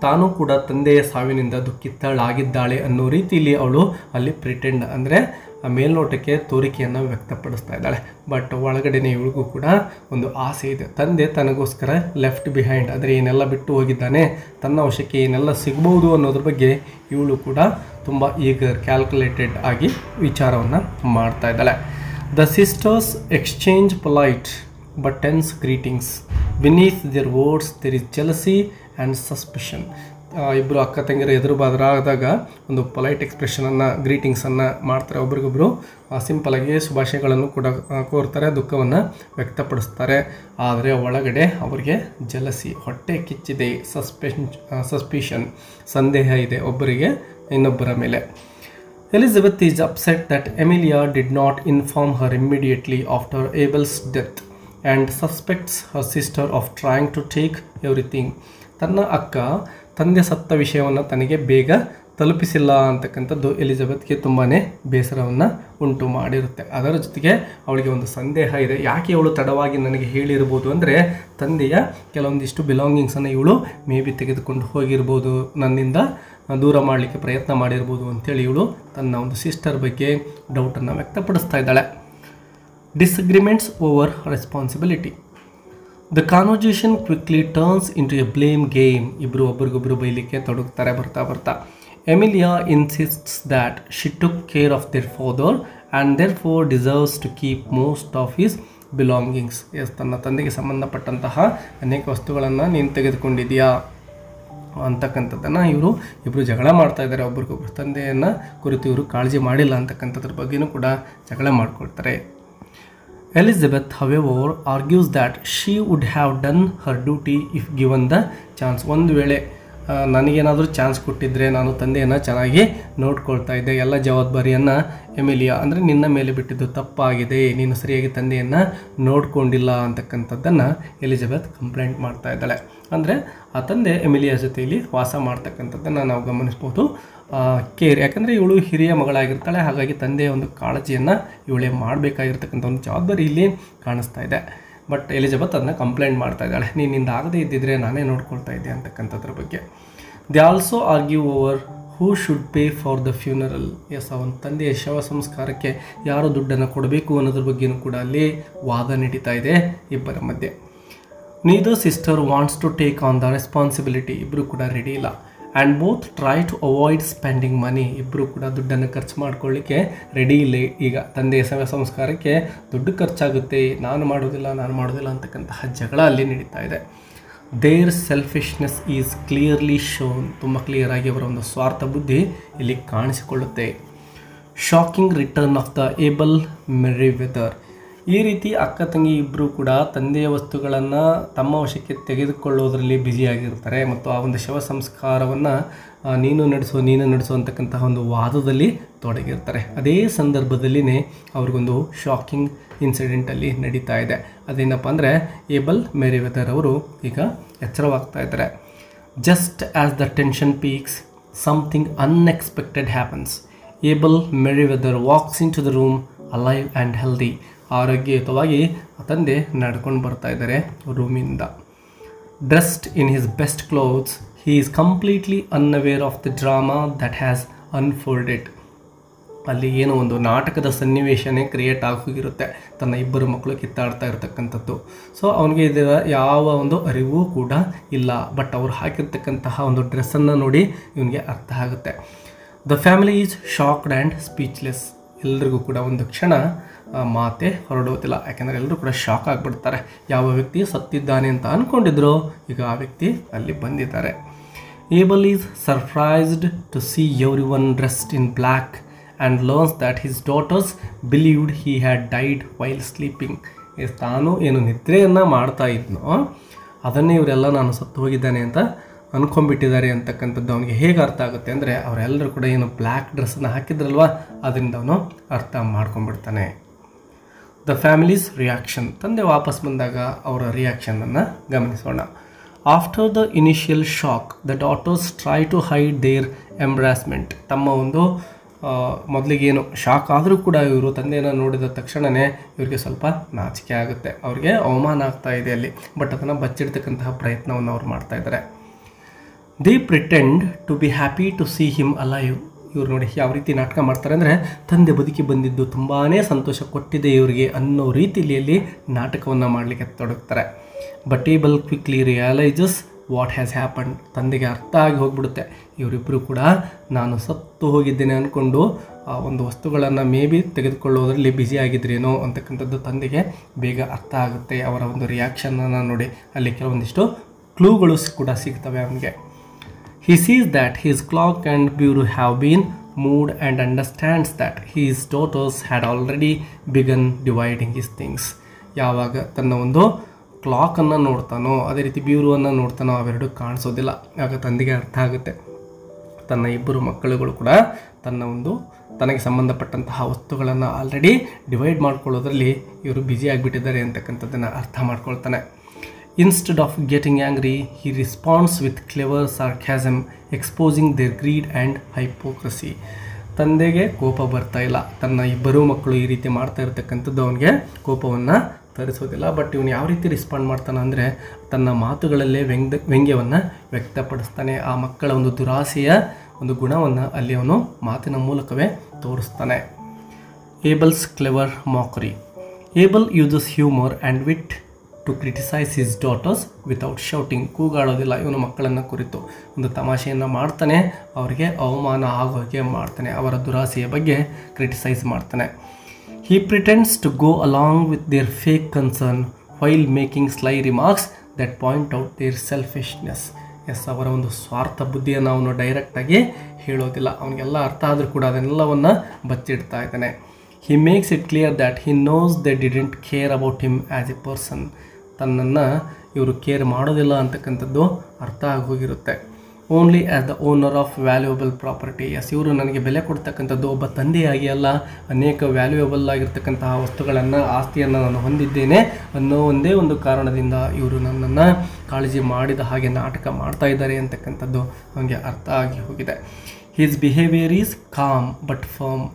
ತಾನು ಕೂಡ ತಂದೆಯ ಸಾವಿನಿಂದ ದುಃಖಿತಳಾಗಿದ್ದಾಳೆ ಅನ್ನೋ ರೀತಿಯಲ್ಲಿ ಅವಳು ಅಲ್ಲಿ ಪ್ರಿಟೆಂಡ್ ಅಂದರೆ ಮೇಲ್ನೋಟಕ್ಕೆ ತೋರಿಕೆಯನ್ನು ವ್ಯಕ್ತಪಡಿಸ್ತಾ ಇದ್ದಾಳೆ. ಬಟ್ ಒಳಗಡೆನೇ ಇವಳಿಗೂ ಕೂಡ ಒಂದು ಆಸೆ ಇದೆ. ತಂದೆ ತನಗೋಸ್ಕರ ಲೆಫ್ಟ್ ಬಿಹೈಂಡ್ ಅಂದರೆ ಏನೆಲ್ಲ ಬಿಟ್ಟು ಹೋಗಿದ್ದಾನೆ, ತನ್ನ ವಶಕ್ಕೆ ಏನೆಲ್ಲ ಸಿಗ್ಬೋದು ಅನ್ನೋದ್ರ ಬಗ್ಗೆ ಇವಳು ಕೂಡ ತುಂಬ ಈಗರ್ ಕ್ಯಾಲ್ಕುಲೇಟೆಡ್ ಆಗಿ ವಿಚಾರವನ್ನು ಮಾಡ್ತಾ ಇದ್ದಾಳೆ. The sisters exchange polite but tense greetings. Beneath their words there is jealousy and suspicion. ಇಬ್ಬರು ಅಕ್ಕ ತಂಗಿಯರು ಎದುರು ಬಾದರಾದಾಗ ಒಂದು ಪೊಲೈಟ್ ಎಕ್ಸ್ಪ್ರೆಷನನ್ನು ಗ್ರೀಟಿಂಗ್ಸನ್ನು ಮಾಡ್ತಾರೆ. ಒಬ್ರಿಗೊಬ್ಬರು ಸಿಂಪಲಾಗಿ ಶುಭಾಶಯಗಳನ್ನು ಕೂಡ ಕೋರ್ತಾರೆ, ದುಃಖವನ್ನು ವ್ಯಕ್ತಪಡಿಸ್ತಾರೆ. ಆದರೆ ಒಳಗಡೆ ಅವರಿಗೆ ಜಲಸಿ, ಹೊಟ್ಟೆ ಕಿಚ್ಚಿದೆ, ಸಸ್ಪಿಷನ್, ಸಂದೇಹ ಇದೆ ಒಬ್ಬರಿಗೆ ಇನ್ನೊಬ್ಬರ ಮೇಲೆ. Elizabeth is upset that Emilia did not inform her immediately after Abel's death and suspects her sister of trying to take everything. ತನ್ನ ಅಕ್ಕ ತಂದೆ ಸತ್ತ ವಿಷಯವನ್ನು ತನಗೆ ಬೇಗ ತಲುಪಿಸಿಲ್ಲ ಅಂತಕ್ಕಂಥದ್ದು ಎಲಿಜಬೆತ್ಗೆ ತುಂಬಾ ಬೇಸರವನ್ನು ಉಂಟು ಮಾಡಿರುತ್ತೆ. ಅದರ ಜೊತೆಗೆ ಅವಳಿಗೆ ಒಂದು ಸಂದೇಹ ಇದೆ, ಯಾಕೆ ಇವಳು ತಡವಾಗಿ ನನಗೆ ಹೇಳಿರ್ಬೋದು ಅಂದರೆ ತಂದೆಯ ಕೆಲವೊಂದಿಷ್ಟು ಬಿಲಾಂಗಿಂಗ್ಸನ್ನು ಇವಳು ಮೇ ಬಿ ತೆಗೆದುಕೊಂಡು ಹೋಗಿರ್ಬೋದು, ನನ್ನಿಂದ ದೂರ ಮಾಡಲಿಕ್ಕೆ ಪ್ರಯತ್ನ ಮಾಡಿರ್ಬೋದು ಅಂತೇಳಿ ಇವಳು ತನ್ನ ಒಂದು ಸಿಸ್ಟರ್ ಬಗ್ಗೆ ಡೌಟನ್ನು ವ್ಯಕ್ತಪಡಿಸ್ತಾ ಇದ್ದಾಳೆ. Disagreements over responsibility. The conversation quickly turns into a blame game. ಇಬ್ಬರು ಒಬ್ರಿಗೊಬ್ಬರು ಬೈಲಿಕ್ಕೆ ತೊಡಗ್ತಾರೆ ಬರ್ತಾ ಬರ್ತಾ. Emilia insists that she took care of their father and therefore deserves to keep most of his belongings. ತನ್ನ ತಂದೆಗೆ ಸಂಬಂಧಪಟ್ಟಂತಹ ಅನೇಕ ವಸ್ತುಗಳನ್ನು ನೀನು ತೆಗೆದುಕೊಂಡಿದೆಯಾ ಅಂತಕ್ಕಂಥದ್ದನ್ನು ಇಬ್ಬರು ಜಗಳ ಮಾಡ್ತಾ ಇದ್ದಾರೆ ಒಬ್ರಿಗೊಬ್ರು. ತಂದೆಯನ್ನು ಕುರಿತು ಇವರು ಕಾಳಜಿ ಮಾಡಿಲ್ಲ ಅಂತಕ್ಕಂಥದ್ರ ಬಗ್ಗೆಯೂ ಕೂಡ ಜಗಳ ಮಾಡ್ಕೊಳ್ತಾರೆ. Elizabeth, however, argues that she would have done her duty if given the chance. ಒಂದು ವೇಳೆ ನನಗೇನಾದರೂ ಚಾನ್ಸ್ ಕೊಟ್ಟಿದ್ದರೆ ನಾನು ತಂದೆಯನ್ನು ಚೆನ್ನಾಗಿ ನೋಡ್ಕೊಳ್ತಾ ಇದ್ದೆ, ಎಲ್ಲ ಜವಾಬ್ದಾರಿಯನ್ನು ಎಮಿಲಿಯಾ ಅಂದರೆ ನಿನ್ನ ಮೇಲೆ ಬಿಟ್ಟಿದ್ದು ತಪ್ಪಾಗಿದೆ, ನೀನು ಸರಿಯಾಗಿ ತಂದೆಯನ್ನು ನೋಡ್ಕೊಂಡಿಲ್ಲ ಅಂತಕ್ಕಂಥದ್ದನ್ನು ಎಲಿಜಬೆತ್ ಕಂಪ್ಲೇಂಟ್ ಮಾಡ್ತಾ ಇದ್ದಾಳೆ. ಅಂದರೆ ಆ ತಂದೆ ಎಮಿಲಿಯಾ ಜೊತೆಯಲ್ಲಿ ವಾಸ ಮಾಡ್ತಕ್ಕಂಥದ್ದನ್ನು ನಾವು ಗಮನಿಸ್ಬೋದು. ಕೇರ್, ಯಾಕಂದರೆ ಇವಳು ಹಿರಿಯ ಮಗಳಾಗಿರ್ತಾಳೆ, ಹಾಗಾಗಿ ತಂದೆಯ ಒಂದು ಕಾಳಜಿಯನ್ನು ಇವಳೇ ಮಾಡಬೇಕಾಗಿರ್ತಕ್ಕಂಥ ಒಂದು ಜವಾಬ್ದಾರಿ ಇಲ್ಲಿ ಕಾಣಿಸ್ತಾ ಇದೆ. ಬಟ್ ಎಲಿಜಬೆತ್ ಅದನ್ನ ಕಂಪ್ಲೇಂಟ್ ಮಾಡ್ತಾ ಇದ್ದಾಳೆ, ನೀನಿಂದ ಆಗದೇ ಇದ್ದಿದ್ರೆ ನಾನೇ ನೋಡ್ಕೊಳ್ತಾ ಇದ್ದೆ ಅಂತಕ್ಕಂಥದ್ರ ಬಗ್ಗೆ. They also argue over who should pay for the funeral. ಅವನ ತಂದೆಯ ಶವ ಸಂಸ್ಕಾರಕ್ಕೆ ಯಾರು ದುಡ್ಡನ್ನು ಕೊಡಬೇಕು ಅನ್ನೋದ್ರ ಬಗ್ಗೆಯೂ ಕೂಡ ಅಲ್ಲಿ ವಾದ ನಡೀತಾ ಇದೆ ಇಬ್ಬರ ಮಧ್ಯೆ. Neither sister wants to take on the responsibility. ಇಬ್ಬರು ಕೂಡ ರೆಡಿ ಇಲ್ಲ. And both try to avoid spending money. ಇಬ್ಬರು ಕೂಡ ದುಡ್ಡನ್ನು ಖರ್ಚು ಮಾಡ್ಕೊಳ್ಳಿಕ್ಕೆ ರೆಡಿ ಇಲ್ಲ. ಈಗ ತಂದೆಯ ಶವ ಸಂಸ್ಕಾರಕ್ಕೆ ದುಡ್ಡು ಖರ್ಚಾಗುತ್ತೆ, ನಾನು ಮಾಡೋದಿಲ್ಲ ಅಂತಕ್ಕಂತಹ ಜಗಳ ಅಲ್ಲಿ ನಡೀತಾ ಇದೆ. Their selfishness is clearly shown. ತುಂಬ ಕ್ಲಿಯರಾಗಿ ಅವರ ಒಂದು ಸ್ವಾರ್ಥ ಬುದ್ಧಿ ಇಲ್ಲಿ ಕಾಣಿಸಿಕೊಳ್ಳುತ್ತೆ. Shocking return of the Abel Merryweather. ಈ ರೀತಿ ಅಕ್ಕ ತಂಗಿ ಇಬ್ಬರು ಕೂಡ ತಂದೆಯ ವಸ್ತುಗಳನ್ನು ತಮ್ಮ ವಶಕ್ಕೆ ತೆಗೆದುಕೊಳ್ಳೋದರಲ್ಲಿ ಬ್ಯುಸಿಯಾಗಿರ್ತಾರೆ ಮತ್ತು ಆ ಒಂದು ಶವ ಸಂಸ್ಕಾರವನ್ನು ನೀನು ನಡೆಸು ಅಂತಕ್ಕಂತಹ ಒಂದು ವಾದದಲ್ಲಿ ತೊಡಗಿರ್ತಾರೆ. ಅದೇ ಸಂದರ್ಭದಲ್ಲಿನೇ ಅವ್ರಿಗೊಂದು ಶಾಕಿಂಗ್ ಇನ್ಸಿಡೆಂಟಲ್ಲಿ ನಡೀತಾ ಇದೆ. ಅದೇನಪ್ಪ ಅಂದರೆ ಏಬಲ್ ಮೆರಿವೆದರ್ ಅವರು ಈಗ ಎಚ್ಚರವಾಗ್ತಾ ಇದ್ದಾರೆ. Just as the tension peaks, something unexpected happens. Abel Merryweather walks into the room alive and healthy. ಆರೋಗ್ಯಯುತವಾಗಿ ತಂದೆ ನಡ್ಕೊಂಡು ಬರ್ತಾ ಇದ್ದಾರೆ ರೂಮಿಂದ. Dressed in his best clothes, he is completely unaware of the drama that has unfolded. ಅಲ್ಲಿ ಏನೋ ಒಂದು ನಾಟಕದ ಸನ್ನಿವೇಶನೇ ಕ್ರಿಯೇಟ್ ಆಗೋಗಿರುತ್ತೆ, ತನ್ನ ಇಬ್ಬರು ಮಕ್ಕಳು ಕಿತ್ತಾಡ್ತಾ ಇರತಕ್ಕಂಥದ್ದು. ಸೊ ಅವನಿಗೆ ಇದರ ಯಾವ ಒಂದು ಅರಿವು ಕೂಡ ಇಲ್ಲ. ಬಟ್ ಅವ್ರು ಹಾಕಿರ್ತಕ್ಕಂತಹ ಒಂದು ಡ್ರೆಸ್ಸನ್ನು ನೋಡಿ ಇವನಿಗೆ ಅರ್ಥ ಆಗುತ್ತೆ. The family is shocked and speechless. ಎಲ್ರಿಗೂ ಕೂಡ ಒಂದು ಕ್ಷಣ ಮಾತೆ ಹೊರಡೋದಿಲ್ಲ, ಯಾಕೆಂದರೆ ಎಲ್ಲರೂ ಕೂಡ ಶಾಕ್ ಆಗಿಬಿಡ್ತಾರೆ. ಯಾವ ವ್ಯಕ್ತಿ ಸತ್ತಿದ್ದಾನೆ ಅಂತ ಅಂದ್ಕೊಂಡಿದ್ರು, ಈಗ ಆ ವ್ಯಕ್ತಿ ಅಲ್ಲಿ ಬಂದಿದ್ದಾರೆ. Abel is surprised to see everyone dressed in black and learns that his daughters believed he had died while sleeping. ತಾನು ಏನು ನಿದ್ರೆಯನ್ನು ಮಾಡ್ತಾ ಇದ್ನೋ ಅದನ್ನೇ ಇವರೆಲ್ಲ ನಾನು ಸತ್ತು ಹೋಗಿದ್ದಾನೆ ಅಂತ ಅಂದ್ಕೊಂಡ್ಬಿಟ್ಟಿದ್ದಾರೆ ಅಂತಕ್ಕಂಥದ್ದು ಅವನಿಗೆ ಹೇಗೆ ಅರ್ಥ ಆಗುತ್ತೆ ಅಂದರೆ, ಅವರೆಲ್ಲರೂ ಕೂಡ ಏನು ಬ್ಲ್ಯಾಕ್ ಡ್ರೆಸ್ಸನ್ನು ಹಾಕಿದ್ರಲ್ವ ಅದರಿಂದ ಅವನು ಅರ್ಥ ಮಾಡ್ಕೊಂಡ್ಬಿಡ್ತಾನೆ. The families reaction. ತಂದೆ ವಾಪಸ್ ಬಂದಾಗ ಅವರ ರಿಯಾಕ್ಷನನ್ನು ಗಮನಿಸೋಣ. After the initial shock, the daughters try to hide their embarrassment. ತಮ್ಮ ಒಂದು ಮೊದಲಿಗೇನು ಶಾಕ್ ಆದರೂ ಕೂಡ ಇವರು ತಂದೆಯನ್ನು ನೋಡಿದ ತಕ್ಷಣವೇ ಇವರಿಗೆ ಸ್ವಲ್ಪ ನಾಚಿಕೆ ಆಗುತ್ತೆ, ಅವ್ರಿಗೆ ಅವಮಾನ ಆಗ್ತಾ ಇದೆ ಅಲ್ಲಿ. ಬಟ್ ಅದನ್ನು ಬಚ್ಚಿಡ್ತಕ್ಕಂತಹ ಪ್ರಯತ್ನವನ್ನು ಅವ್ರು ಮಾಡ್ತಾ ಇದ್ದಾರೆ. They pretend to be happy to see him alive. ಇವ್ರು ನೋಡಿ ಯಾವ ರೀತಿ ನಾಟಕ ಮಾಡ್ತಾರೆ ಅಂದರೆ, ತಂದೆ ಬದುಕಿ ಬಂದಿದ್ದು ತುಂಬಾ ಸಂತೋಷ ಕೊಟ್ಟಿದೆ ಇವರಿಗೆ ಅನ್ನೋ ರೀತಿಯಲ್ಲಿ ನಾಟಕವನ್ನು ಮಾಡಲಿಕ್ಕೆ ತೊಡಗ್ತಾರೆ. But Abel quickly realises what has happened. ತಂದೆಗೆ ಅರ್ಥ ಆಗಿ ಹೋಗ್ಬಿಡುತ್ತೆ, ಇವರಿಬ್ಬರು ಕೂಡ ನಾನು ಸತ್ತು ಹೋಗಿದ್ದೇನೆ ಅಂದ್ಕೊಂಡು ಆ ಒಂದು ವಸ್ತುಗಳನ್ನು ಮೇ ಬಿ ತೆಗೆದುಕೊಳ್ಳೋದ್ರಲ್ಲಿ ಬ್ಯುಸಿ ಆಗಿದ್ರೇನೋ ಅಂತಕ್ಕಂಥದ್ದು ತಂದೆಗೆ ಬೇಗ ಅರ್ಥ ಆಗುತ್ತೆ. ಅವರ ಒಂದು ರಿಯಾಕ್ಷನನ್ನು ನೋಡಿ ಅಲ್ಲಿ ಕೆಲವೊಂದಿಷ್ಟು ಕ್ಲೂಗಳು ಕೂಡ ಸಿಗ್ತವೆ ಅವನಿಗೆ. He sees that his clock and bureau have been moved and understands that his daughters had already begun dividing his things. ಯಾವಾಗ ತನ್ನ ಒಂದು ಕ್ಲಾಕನ್ನು ನೋಡ್ತಾನೋ ಅದೇ ರೀತಿ ಬ್ಯೂರೋವನ್ನು ನೋಡ್ತಾನೋ ಅವೆರಡು ಕಾಣಿಸೋದಿಲ್ಲ. ಆಗ ತಂದೆಗೆ ಅರ್ಥ ಆಗುತ್ತೆ, ತನ್ನ ಇಬ್ಬರು ಮಕ್ಕಳುಗಳು ಕೂಡ ತನಗೆ ಸಂಬಂಧಪಟ್ಟಂತಹ ವಸ್ತುಗಳನ್ನು ಆಲ್ರೆಡಿ ಡಿವೈಡ್ ಮಾಡ್ಕೊಳ್ಳೋದ್ರಲ್ಲಿ ಇವರು ಬ್ಯುಸಿ ಆಗಿಬಿಟ್ಟಿದ್ದಾರೆ ಅಂತಕ್ಕಂಥದ್ದನ್ನು ಅರ್ಥ ಮಾಡ್ಕೊಳ್ತಾನೆ. Instead of getting angry, he responds with clever sarcasm, exposing their greed and hypocrisy. ತಂದೆಗೆ ಕೋಪ ಬರ್ತಾ ಇಲ್ಲ, ತನ್ನ ಇಬ್ಬರೂ ಮಕ್ಕಳು ಈ ರೀತಿ ಮಾಡ್ತಾ ಇರತಕ್ಕಂಥದ್ದು ಅವನಿಗೆ ಕೋಪವನ್ನು ತರಿಸೋದಿಲ್ಲ. ಬಟ್ ಇವನು ಯಾವ ರೀತಿ ರೆಸ್ಪಾಂಡ್ ಮಾಡ್ತಾನೆ ಅಂದರೆ, ತನ್ನ ಮಾತುಗಳಲ್ಲೇ ವ್ಯಂಗ್ಯವನ್ನು ವ್ಯಕ್ತಪಡಿಸ್ತಾನೆ. ಆ ಮಕ್ಕಳ ಒಂದು ದುರಾಸೆಯ ಒಂದು ಗುಣವನ್ನು ಅಲ್ಲಿ ಅವನು ಮಾತಿನ ಮೂಲಕವೇ ತೋರಿಸ್ತಾನೆ. Abel's clever mockery. Abel uses humour and wit to criticise his daughters without shouting. ಕೂಗಾಡೋದಿಲ್ಲ, ಇವನು ಮಕ್ಕಳನ್ನು ಕುರಿತು ಒಂದು ತಮಾಷೆಯನ್ನು ಮಾಡ್ತಾನೆ, ಅವರಿಗೆ ಅವಮಾನ ಆಗೋಗೆ ಮಾಡ್ತಾನೆ, ಅವರ ದುರಾಸೆಯ ಬಗ್ಗೆ ಕ್ರಿಟಿಸೈಸ್ ಮಾಡ್ತಾನೆ. He pretends to go along with their fake concern while making sly remarks that point out their selfishness. Yes, ಅವರ ಒಂದು ಸ್ವಾರ್ಥ ಬುದ್ಧಿಯನ್ನು ಅವನು ಡೈರೆಕ್ಟಾಗಿ ಹೇಳೋದಿಲ್ಲ, ಅವನಿಗೆಲ್ಲ ಅರ್ಥ ಆದರೂ ಕೂಡ ಅದನ್ನೆಲ್ಲವನ್ನು ಬಚ್ಚಿಡ್ತಾ ಇದ್ದಾನೆ. He makes it clear that he knows they didn't care about him as a person. ತನ್ನನ್ನು ಇವರು ಕೇರ್ ಮಾಡೋದಿಲ್ಲ ಅಂತಕ್ಕಂಥದ್ದು ಅರ್ಥ ಆಗೋಗಿರುತ್ತೆ. Only as the owner of valuable property. Yes, ಇವರು ನನಗೆ ಬೆಲೆ ಕೊಡ್ತಕ್ಕಂಥದ್ದು ಒಬ್ಬ ತಂದೆಯಾಗಿ ಅಲ್ಲ, ಅನೇಕ ವ್ಯಾಲ್ಯೂಯಬಲ್ ಆಗಿರ್ತಕ್ಕಂತಹ ವಸ್ತುಗಳನ್ನು, ಆಸ್ತಿಯನ್ನು ನಾನು ಹೊಂದಿದ್ದೇನೆ ಅನ್ನೋ ಒಂದೇ ಒಂದು ಕಾರಣದಿಂದ ಇವರು ನನ್ನನ್ನು ಕಾಳಜಿ ಮಾಡಿದ ಹಾಗೆ ನಾಟಕ ಮಾಡ್ತಾ ಇದ್ದಾರೆ ಅಂತಕ್ಕಂಥದ್ದು ಅವನಿಗೆ ಅರ್ಥ ಆಗಿ ಹೋಗಿದೆ. His behaviour is calm but firm.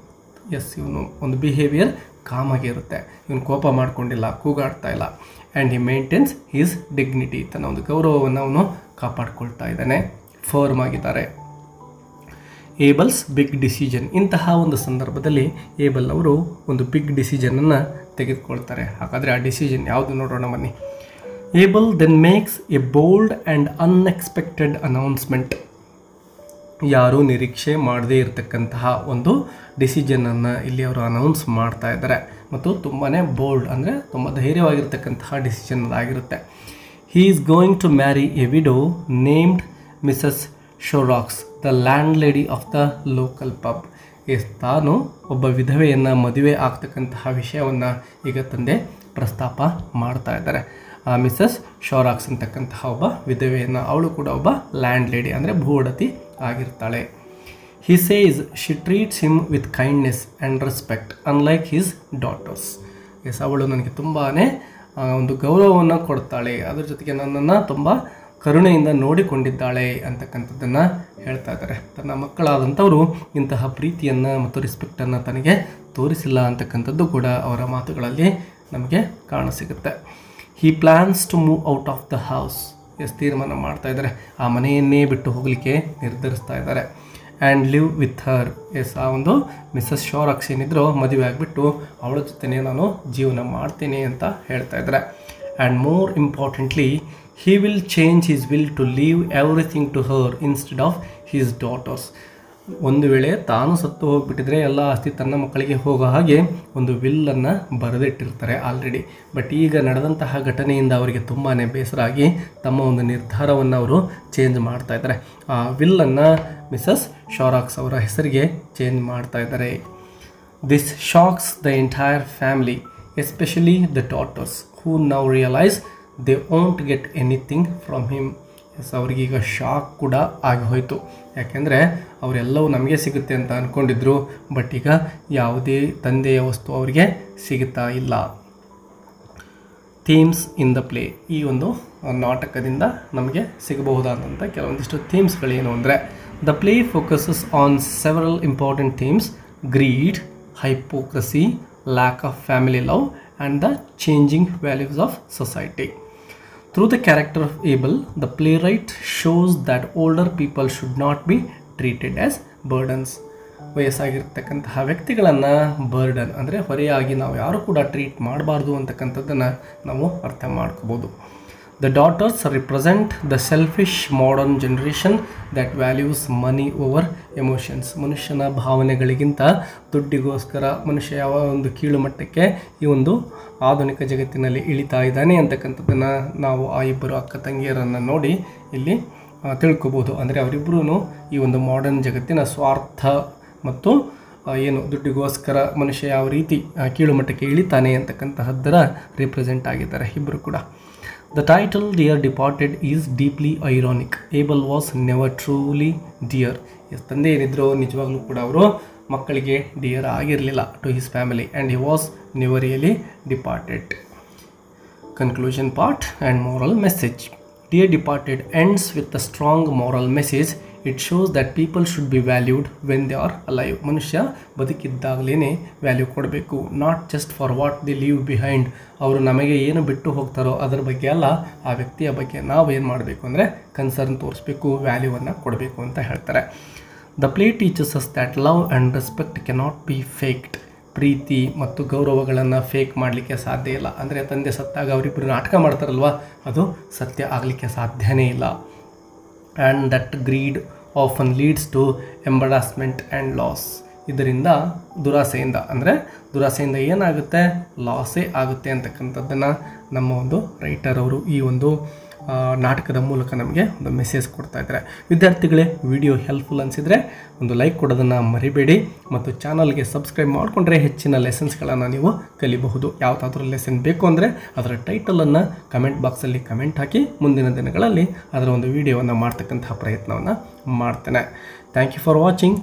Yes, ಇವನು ಒಂದು ಬಿಹೇವಿಯರ್ ಕಾಮ್ ಆಗಿರುತ್ತೆ, ಇವನು ಕೋಪ ಮಾಡಿಕೊಂಡಿಲ್ಲ, ಕೂಗಾಡ್ತಾ ಇಲ್ಲ. And he maintains his dignity. ತನ್ನ ಒಂದು ಗೌರವವನ್ನು ಅವನು ಕಾಪಾಡ್ಕೊಳ್ತಾ ಇದ್ದಾನೆ, ಫರ್ಮ್ ಆಗಿದ್ದಾರೆ. ಏಬಲ್ಸ್ ಬಿಗ್ ಡಿಸಿಷನ್. ಇಂತಹ ಒಂದು ಸಂದರ್ಭದಲ್ಲಿ ಏಬಲ್ ಅವರು ಒಂದು ಬಿಗ್ ಡಿಸಿಷನನ್ನು ತೆಗೆದುಕೊಳ್ತಾರೆ. ಹಾಗಾದರೆ ಆ ಡಿಸಿಷನ್ ಯಾವುದು ನೋಡೋಣ ಬನ್ನಿ. Abel then makes a bold and unexpected announcement. ಯಾರೂ ನಿರೀಕ್ಷೆ ಮಾಡದೇ ಇರತಕ್ಕಂತಹ ಒಂದು ಡಿಸಿಷನನ್ನು ಇಲ್ಲಿ ಅವರು ಅನೌನ್ಸ್ ಮಾಡ್ತಾ ಇದ್ದಾರೆ. ಮತ್ತು ತುಂಬಾ ಬೋಲ್ಡ್ ಅಂದರೆ ತುಂಬ ಧೈರ್ಯವಾಗಿರ್ತಕ್ಕಂತಹ ಡಿಸಿಷನ್ ಆಗಿರುತ್ತೆ. He is going to marry a widow named Mrs Shorrocks, the landlady of the local pub. ತಾನು ಒಬ್ಬ ವಿಧವೆಯನ್ನು ಮದುವೆ ಆಗ್ತಕ್ಕಂತಹ ವಿಷಯವನ್ನು ಈಗ ತಂದೆ ಪ್ರಸ್ತಾಪ ಮಾಡ್ತಾ ಇದ್ದಾರೆ. ಮಿಸಸ್ ಶಾರಾಕ್ಸ್ ಅಂತಕ್ಕಂತಹ ಒಬ್ಬ ವಿಧವೆಯನ್ನು, ಅವಳು ಕೂಡ ಒಬ್ಬ ಲ್ಯಾಂಡ್ ಲೇಡಿ ಅಂದರೆ ಭೂ ಒಡತಿ ಆಗಿರ್ತಾಳೆ. He says she treats him with kindness and respect unlike his daughters. Yes, ಅವಳು ನನಗೆ ತುಂಬಾ ಒಂದು ಗೌರವವನ್ನು ಕೊಡ್ತಾಳೆ, ಅದ್ರ ಜೊತೆಗೆ ನನ್ನನ್ನು ತುಂಬ ಕರುಣೆಯಿಂದ ನೋಡಿಕೊಂಡಿದ್ದಾಳೆ ಅಂತಕ್ಕಂಥದ್ದನ್ನು ಹೇಳ್ತಾ ಇದ್ದಾರೆ. ತನ್ನ ಮಕ್ಕಳಾದಂಥವರು ಇಂತಹ ಪ್ರೀತಿಯನ್ನು ಮತ್ತು ರೆಸ್ಪೆಕ್ಟನ್ನು ತನಗೆ ತೋರಿಸಿಲ್ಲ ಅಂತಕ್ಕಂಥದ್ದು ಕೂಡ ಅವರ ಮಾತುಗಳಲ್ಲಿ ನಮಗೆ ಕಾಣಸಿಗುತ್ತೆ. He plans to move out of the house. Yes, ತೀರ್ಮಾನ ಮಾಡ್ತಾ ಇದ್ದಾರೆ, ಆ ಮನೆಯನ್ನೇ ಬಿಟ್ಟು ಹೋಗಲಿಕ್ಕೆ ನಿರ್ಧರಿಸ್ತಾ ಇದ್ದಾರೆ. And live with her. Yes, ಆ ಒಂದು ಮಿಸಸ್ ಶಾರಾಕ್ಸ್ ಏನಿದ್ರು ಮದುವೆ ಆಗಿಬಿಟ್ಟು ಅವಳ ಜೊತೆನೇ ನಾನು ಜೀವನ ಮಾಡ್ತೀನಿ ಅಂತ ಹೇಳ್ತಾ ಇದ್ದಾರೆ. And more importantly he will change his will to leave everything to her instead of his daughters. ಒಂದು ವೇಳೆ ತಾನು ಸತ್ತು ಹೋಗಿಬಿಟ್ಟಿದ್ರೆ ಎಲ್ಲ ಆಸ್ತಿ ತನ್ನ ಮಕ್ಕಳಿಗೆ ಹೋಗೋ ಹಾಗೆ ಒಂದು ವಿಲ್ಲನ್ನು ಬರೆದಿಟ್ಟಿರ್ತಾರೆ ಆಲ್ರೆಡಿ. ಬಟ್ ಈಗ ನಡೆದಂತಹ ಘಟನೆಯಿಂದ ಅವರಿಗೆ ತುಂಬಾ ಬೇಸರ ಆಗಿ ತಮ್ಮ ಒಂದು ನಿರ್ಧಾರವನ್ನು ಅವರು ಚೇಂಜ್ ಮಾಡ್ತಾ ಇದ್ದಾರೆ. ಆ ವಿಲ್ಲನ್ನು ಮಿಸಸ್ ಶಾರಾಕ್ಸ್ ಅವರ ಹೆಸರಿಗೆ ಚೇಂಜ್ ಮಾಡ್ತಾ ಇದ್ದಾರೆ. This shocks the entire family, especially the daughters who now realise they won't get anything from him. Yes, ಅವ್ರಿಗೀಗ ಶಾಕ್ ಕೂಡ ಆಗಿ ಹೋಯಿತು. ಯಾಕೆಂದರೆ ಅವರೆಲ್ಲವೂ ನಮಗೆ ಸಿಗುತ್ತೆ ಅಂತ ಅಂದ್ಕೊಂಡಿದ್ರು, ಬಟ್ ಈಗ ಯಾವುದೇ ತಂದೆಯ ವಸ್ತು ಅವರಿಗೆ ಸಿಗುತ್ತಾ ಇಲ್ಲ. Themes in the play. ಈ ಒಂದು ನಾಟಕದಿಂದ ನಮಗೆ ಸಿಗಬಹುದಾದಂಥ ಕೆಲವೊಂದಿಷ್ಟು ಥೀಮ್ಸ್ಗಳೇನು ಅಂದರೆ, the play focuses on several important themes: greed, hypocrisy, lack of family love, and the changing values of society. Through the character of Abel, the playwright shows that older people should not be treated as burdens. ವಯಸ್ಸಾಗಿರ್ತಕ್ಕಂತಹ ವ್ಯಕ್ತಿಗಳನ್ನು burden ಅಂದರೆ ಹೊರೆಯಾಗಿ ನಾವು ಯಾರು ಕೂಡ treat ಮಾಡಬಾರ್ದು ಅಂತಕ್ಕಂಥದ್ದನ್ನು ನಾವು ಅರ್ಥ ಮಾಡ್ಕೋಬೋದು. The daughters represent the selfish modern generation that values money over emotions. ಮನುಷ್ಯನ ಭಾವನೆಗಳಿಗಿಂತ ದುಡ್ಡಿಗೋಸ್ಕರ ಮನುಷ್ಯ ಯಾವ ಒಂದು ಕೀಳು ಮಟ್ಟಕ್ಕೆ ಈ ಒಂದು ಆಧುನಿಕ ಜಗತ್ತಿನಲ್ಲಿ ಇಳಿತಾ ಇದ್ದಾನೆ ಅಂತಕ್ಕಂಥದ್ದನ್ನು ನಾವು ಆ ಇಬ್ಬರು ಅಕ್ಕ ತಂಗಿಯರನ್ನು ನೋಡಿ ಇಲ್ಲಿ ತಿಳ್ಕೊಬೋದು. ಅಂದರೆ ಅವರಿಬ್ಬರೂ ಈ ಒಂದು ಮಾಡರ್ನ್ ಜಗತ್ತಿನ ಸ್ವಾರ್ಥ ಮತ್ತು ಏನು ದುಡ್ಡಿಗೋಸ್ಕರ ಮನುಷ್ಯ ಯಾವ ರೀತಿ ಕೀಳು ಮಟ್ಟಕ್ಕೆ ಇಳಿತಾನೆ ಅಂತಕ್ಕಂತಹದ್ದರ ರಿಪ್ರೆಸೆಂಟ್ ಆಗಿದ್ದಾರೆ ಇಬ್ಬರು ಕೂಡ. The title Dear Departed is deeply ironic. Abel was never truly dear. ತಂದೆ ಏನಿದ್ರು ನಿಜವಾಗ್ಲೂ ಕೂಡ ಅವರು ಮಕ್ಕಳಿಗೆ ಡಿಯರ್ ಆಗಿರಲಿಲ್ಲ to his family, and he was never really departed. Conclusion part and moral message. Dear Departed ends with a strong moral message. It shows that people should be valued when they are alive. ಮನುಷ್ಯ ಬದುಕಿದ್ದಾಗಲೇ value ಕೊಡಬೇಕು, not just for what the leave behind. ಅವರು ನಮಗೆ ಏನು ಬಿಟ್ಟು ಹೋಗ್ತಾರೋ ಅದರ ಬಗ್ಗೆ ಅಲ್ಲ, ಆ ವ್ಯಕ್ತಿಯ ಬಗ್ಗೆ ನಾವು ಏನು ಮಾಡಬೇಕು ಅಂದರೆ ಕನ್ಸರ್ನ್ ತೋರಿಸ್ಬೇಕು, ವ್ಯಾಲ್ಯೂವನ್ನು ಕೊಡಬೇಕು ಅಂತ ಹೇಳ್ತಾರೆ. The play teaches us that love and respect cannot be faked. ಪ್ರೀತಿ ಮತ್ತು ಗೌರವಗಳನ್ನು ಫೇಕ್ ಮಾಡಲಿಕ್ಕೆ ಸಾಧ್ಯ ಇಲ್ಲ. ಅಂದರೆ ತಂದೆ ಸತ್ತಾಗ ಅವರಿಬ್ಬರು ನಾಟಕ ಮಾಡ್ತಾರಲ್ವ, ಅದು ಸತ್ಯ ಆಗಲಿಕ್ಕೆ ಸಾಧ್ಯನೇ ಇಲ್ಲ. And that greed often leads to embarrassment and loss. ಇದರಿಂದ ದುರಾಸೆಯಿಂದ ಏನಾಗುತ್ತೆ, ಲಾಸೇ ಆಗುತ್ತೆ ಅಂತಕ್ಕಂಥದ್ದನ್ನು ನಮ್ಮ ಒಂದು ರೈಟರ್ ಅವರು ಈ ಒಂದು ನಾಟಕದ ಮೂಲಕ ನಮಗೆ ಒಂದು ಮೆಸೇಜ್ ಕೊಡ್ತಾ ಇದ್ದಾರೆ. ವಿದ್ಯಾರ್ಥಿಗಳೇ, ವಿಡಿಯೋ ಹೆಲ್ಪ್ಫುಲ್ ಅನಿಸಿದರೆ ಒಂದು ಲೈಕ್ ಕೊಡೋದನ್ನು ಮರಿಬೇಡಿ ಮತ್ತು ಚಾನಲ್ಗೆ ಸಬ್ಸ್ಕ್ರೈಬ್ ಮಾಡಿಕೊಂಡ್ರೆ ಹೆಚ್ಚಿನ ಲೆಸನ್ಸ್ಗಳನ್ನು ನೀವು ಕಲಿಬಹುದು. ಯಾವುದಾದ್ರೂ ಲೆಸನ್ ಬೇಕು ಅಂದರೆ ಅದರ ಟೈಟಲನ್ನು ಕಮೆಂಟ್ ಬಾಕ್ಸಲ್ಲಿ ಕಮೆಂಟ್ ಹಾಕಿ, ಮುಂದಿನ ದಿನಗಳಲ್ಲಿ ಅದರ ಒಂದು ವಿಡಿಯೋವನ್ನು ಮಾಡ್ತಕ್ಕಂತಹ ಪ್ರಯತ್ನವನ್ನು ಮಾಡ್ತೇನೆ. Thank you for watching.